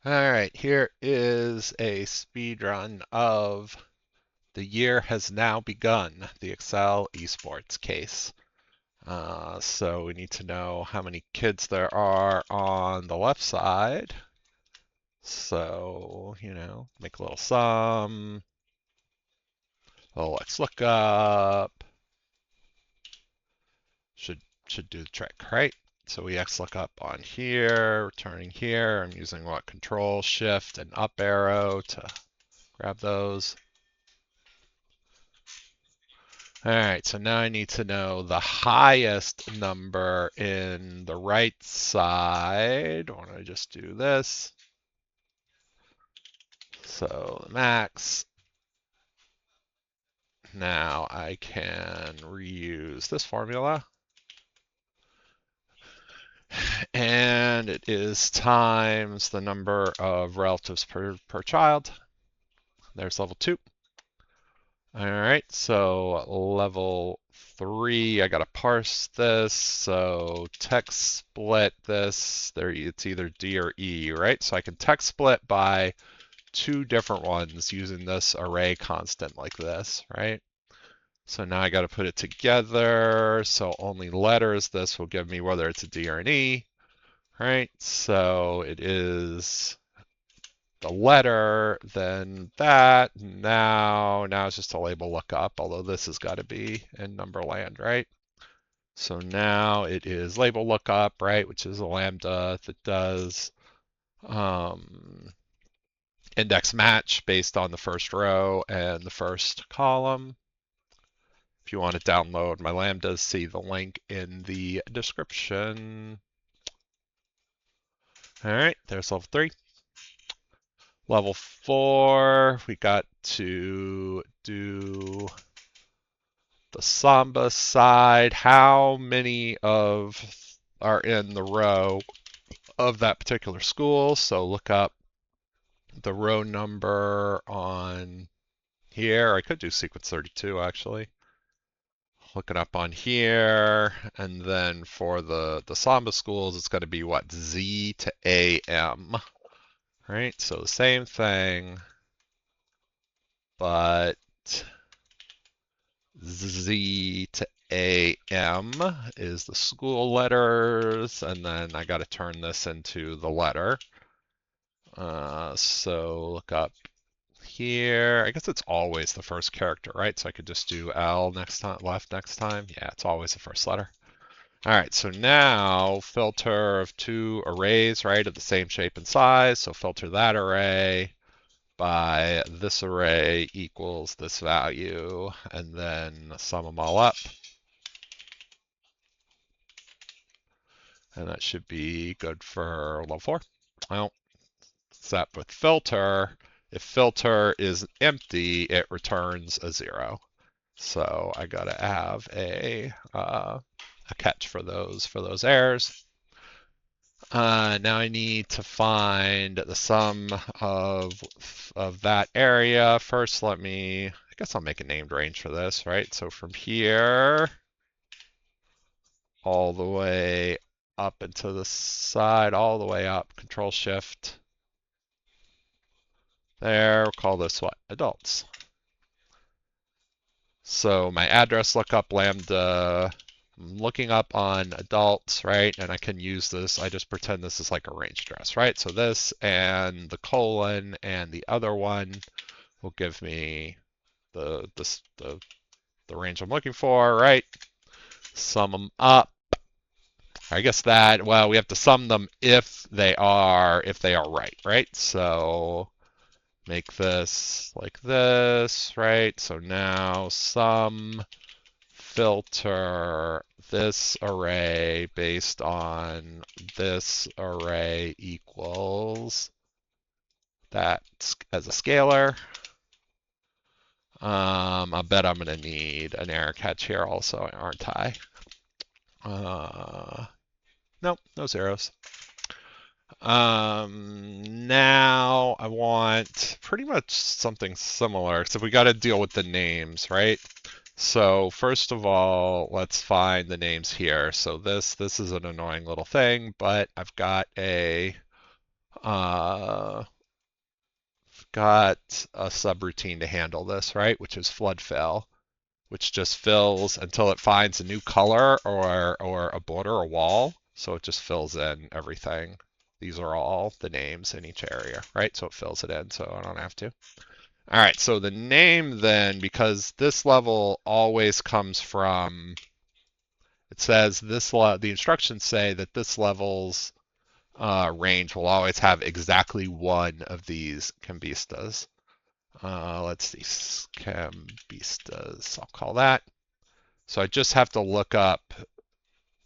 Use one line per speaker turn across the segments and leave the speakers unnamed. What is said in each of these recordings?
All right, here is a speed run of The Year Has Now Begun, the Excel Esports case. So we need to know how many kids there are on the left side. So, make a little sum. Oh, let's look up. Should should do the trick, right? So we XLOOKUP on here, returning here. I'm using what? Control, Shift, and up arrow to grab those. All right, so now I need to know the highest number in the right side. Why don't I just do this? So the max. Now I can reuse this formula. And it is times the number of relatives per child. There's level 2. All right, so level 3, I gotta parse this. So text split this. There, it's either D or E, right? So I can text split by 2 different ones using this array constant like this, right? So now I gotta put it together. So only letters this will give me whether it's a D or an E, right? So it is the letter, then that. Now it's just a label lookup, although this has got to be in Numberland, right? So now it is label lookup, right, which is a lambda that does index match based on the first row and the first column. If you want to download my lambdas, see the link in the description. All right, there's level 3. Level 4, we got to do the Samba side. How many of are in the row of that particular school? So look up the row number on here. I could do sequence 32 actually. Look it up on here, and then for the Samba schools, it's going to be what? Z to AM, right? So the same thing, but Z to AM is the school letters, and then I got to turn this into the letter. So look up here. I guess it's always the first character, right? So I could just do L next time, left next time. Yeah, it's always the first letter. All right, so now filter of 2 arrays, right, of the same shape and size. So filter that array by this array equals this value, and then sum them all up. And that should be good for level 4. Well, except with filter, if filter is empty, it returns a 0. So I gotta have a catch for those errors. Now I need to find the sum of that area. First, I guess I'll make a named range for this, right? So from here all the way up and to the side, all the way up, Control Shift. There, we'll call this what? Adults. So my address lookup lambda, I'm looking up on adults, right? And I can use this, I just pretend this is like a range address, right? So this and the colon and the other one will give me the range I'm looking for, right? Sum them up. I guess that, well, we have to sum them if they are right, right? So make this like this, right? So now sum filter this array based on this array equals that as a scalar. I bet I'm going to need an error catch here also, aren't I? Nope, no zeros. Now I want pretty much something similar. So we got to deal with the names, right? So first of all, let's find the names here. So this is an annoying little thing, but I've got a got a subroutine to handle this, right? Which is flood fill, which just fills until it finds a new color or a border or wall. So it just fills in everything. These are all the names in each area, right? So it fills it in, so I don't have to. All right, so the name then, because this level always comes from, it says the instructions say that this level's range will always have exactly one of these cambistas. Let's see, cambistas, I'll call that. So I just have to look up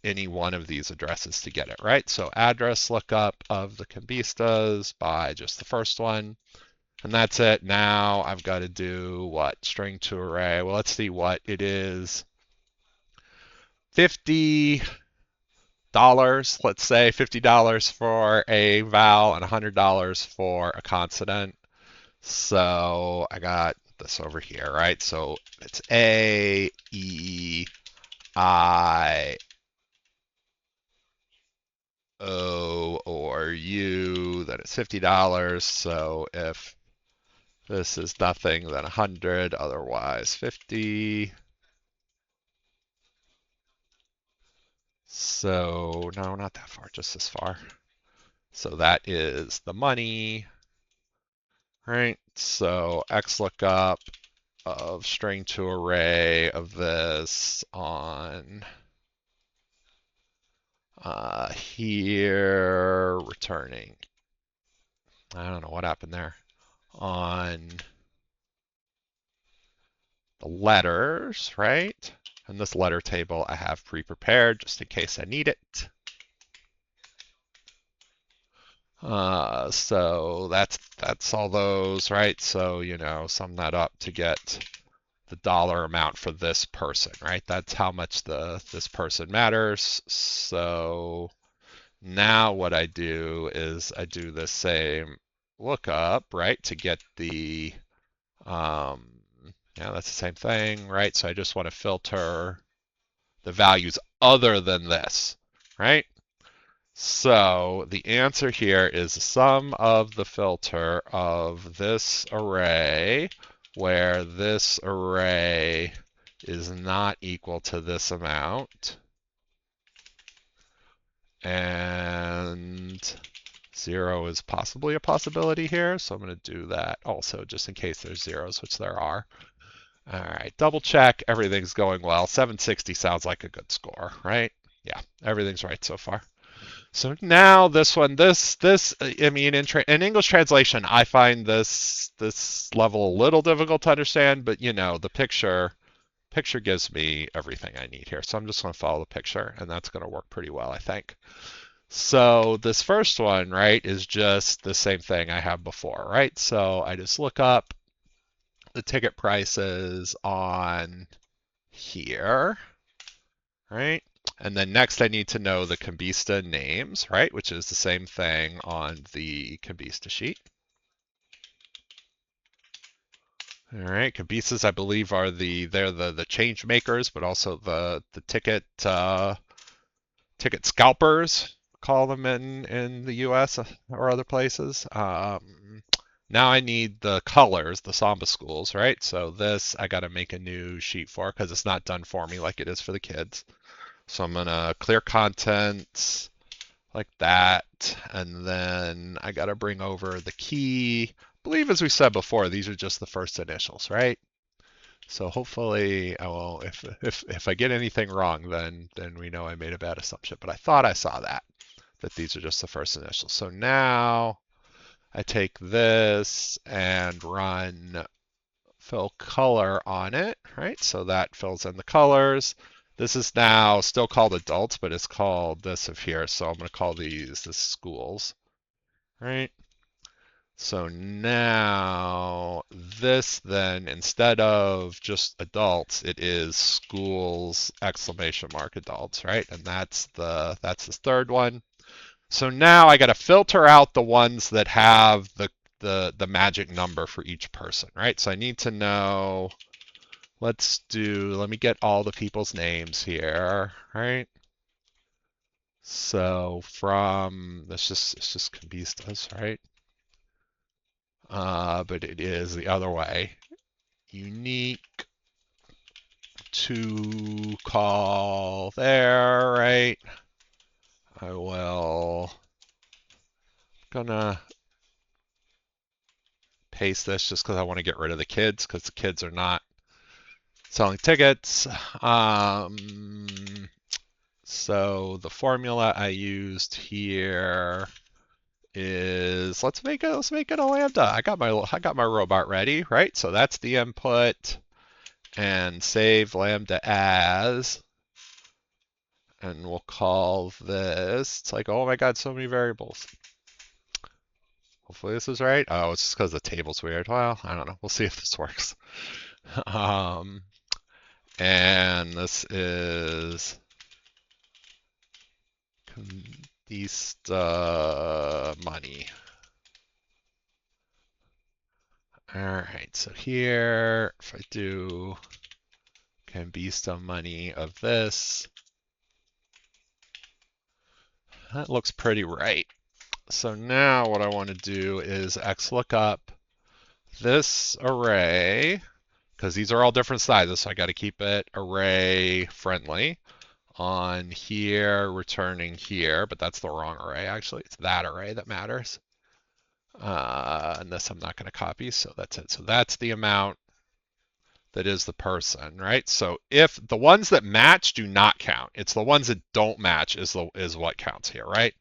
any one of these addresses to get it, right? So address lookup of the cambistas by just the first one. And that's it. Now I've got to do what? String to array. Well, let's see what it is. $50, let's say $50 for a vowel and $100 for a consonant. So I got this over here, right? So it's A, E, I, O, or U, then it's $50. So if this is nothing, then 100, otherwise 50. So, no, not that far, just this far. So that is the money, right? So XLOOKUP of string to array of this on here, returning. I don't know what happened there. On the letters, right? And this letter table I have pre-prepared just in case I need it. So that's all those, right? So, sum that up to get the dollar amount for this person, right? That's how much this person matters. So now what I do is I do the same lookup, right, to get the yeah, that's the same thing, right? So I just want to filter the values other than this, right? So the answer here is the sum of the filter of this array, where this array is not equal to this amount, and 0 is possibly a possibility here, so I'm going to do that also just in case there's zeros, which there are. All right, double check, everything's going well. 760 sounds like a good score, right? Yeah, everything's right so far. So now this one, I mean, in English translation, I find this level a little difficult to understand, but the picture gives me everything I need here. So I'm just going to follow the picture, and that's going to work pretty well, I think. So this first one, right, is just the same thing I have before, right? So I just look up the ticket prices on here, right? And then next I need to know the Cambista names, right? Which is the same thing on the Cambista sheet. All right, Cambistas I believe are they're the change makers, but also the ticket scalpers, call them in the U.S. or other places. Now I need the colors, the Samba schools, right? So this I got to make a new sheet for because it's not done for me like it is for the kids. So I'm gonna clear contents like that, and then I gotta bring over the key. I believe as we said before, these are just the first initials, right? So hopefully I won't. If I get anything wrong, then we know I made a bad assumption. But I thought I saw that these are just the first initials. So now I take this and run fill color on it, right? So that fills in the colors. This is now still called adults, but it's called this of here. So I'm going to call these the schools, right? So now this then, instead of just adults, it is schools exclamation mark adults, right? And that's the third one. So now I got to filter out the ones that have the magic number for each person, right? So I need to know, let me get all the people's names here, right? So from, it's just Cambistas, right? But it is the other way. Unique to call there, right? I will gonna paste this just because I want to get rid of the kids because the kids are not selling tickets. So the formula I used here is let's make it a lambda. I got my robot ready, right? So that's the input, and save lambda as, and we'll call this. It's like, oh my god, so many variables. Hopefully this is right. Oh, it's just because the table's weird. Well, I don't know. We'll see if this works. Um, and this is Candista money. All right, so here, if I do Cambista money of this, that looks pretty right. So now what I want to do is XLOOKUP this array, because these are all different sizes, so I got to keep it array friendly. On here, returning here, but that's the wrong array actually. It's that array that matters. And this I'm not going to copy, so that's it. So that's the amount that is the person, right? So if the ones that match do not count, it's the ones that don't match is what counts here, right?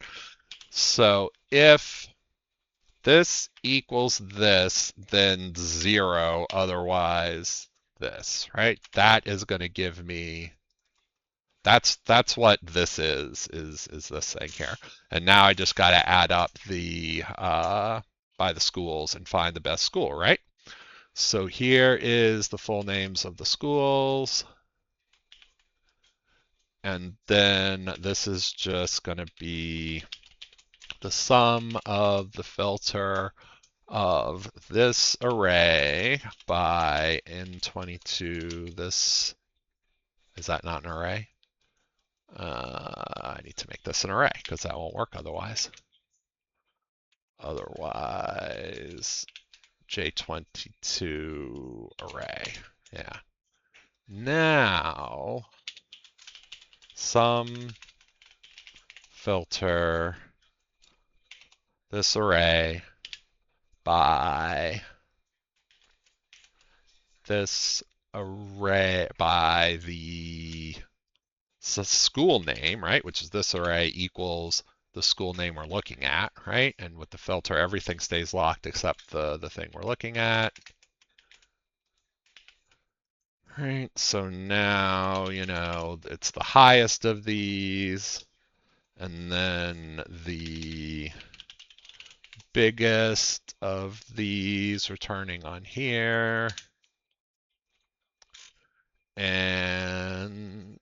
So if this equals this, then 0, otherwise this, right? That is going to give me, that's what this is this thing here. And now I just got to add up the by the schools and find the best school, right? So here is the full names of the schools. And then this is just going to be the sum of the filter of this array by n22. This, is that not an array? I need to make this an array because that won't work otherwise. Otherwise, J22 array. Yeah. Now, sum filter this array by this array by the school name, right? Which is this array equals the school name we're looking at, right? And with the filter, everything stays locked except the thing we're looking at. Right, so now, it's the highest of these, and then the biggest of these returning on here. And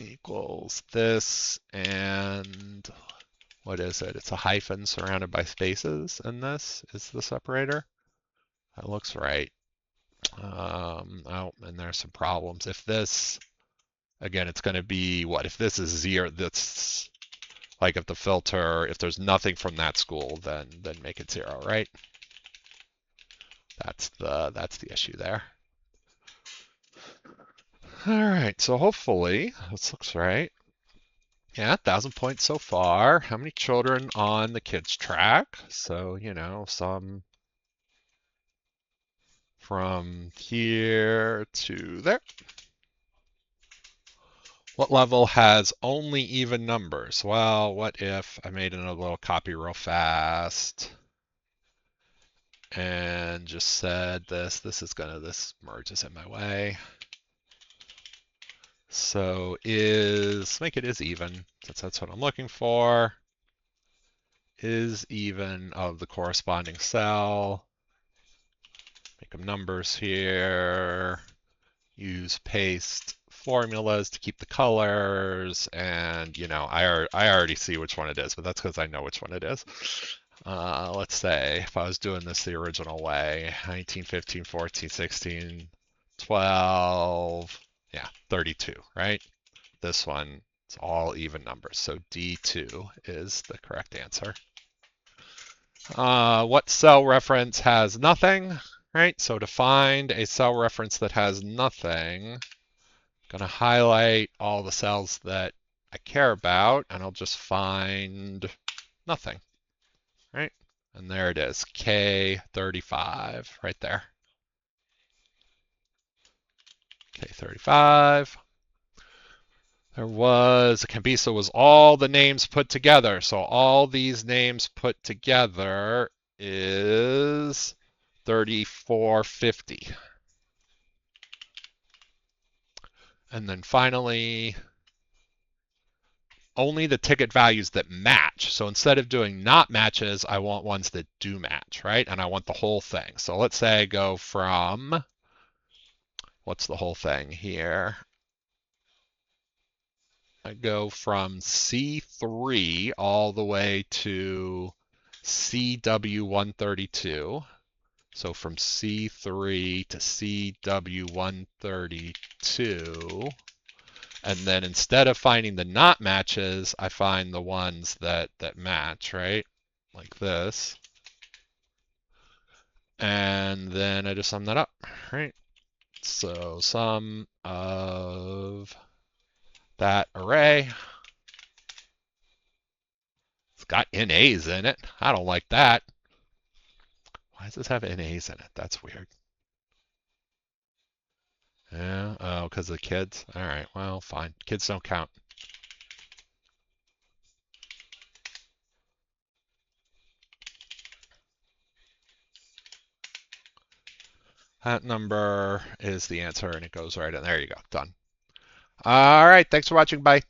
equals this, and what is it? It's a hyphen surrounded by spaces, and this is the separator. That looks right. Oh, and there's some problems. If this, again, it's going to be what? If this is 0, that's like if the filter, if there's nothing from that school, then make it 0, right? That's the issue there. All right, so hopefully this looks right. Yeah, 1,000 points so far. How many children on the kids track? So, some from here to there. What level has only even numbers? Well, what if I made another little copy real fast and just said this merges in my way. So make it is even, since that's what I'm looking for. Is even of the corresponding cell. Make them numbers here. Use paste formulas to keep the colors, and I already see which one it is, but that's because I know which one it is. Let's say if I was doing this the original way, 19, 15, 14, 16, 12, yeah, 32, right? This one It's all even numbers. So D2 is the correct answer. What cell reference has nothing? Right? So to find a cell reference that has nothing, I'm going to highlight all the cells that I care about, and I'll just find nothing. Right? And there it is, K35, right there. K35. There was, Kambisa was all the names put together. So all these names put together is 3450. And then finally, only the ticket values that match. So instead of doing not matches, I want ones that do match, right? And I want the whole thing. So let's say I go from, what's the whole thing here? I go from C3 all the way to CW132. So from C3 to CW132. And then instead of finding the not matches, I find the ones that match, right? Like this. And then I just sum that up, right? So sum of that array. It's got NAs in it. I don't like that. Why does this have NAs in it? That's weird. Yeah, oh, because of the kids? All right, well, fine. Kids don't count. That number is the answer, and it goes right in. There you go. Done. All right, thanks for watching. Bye.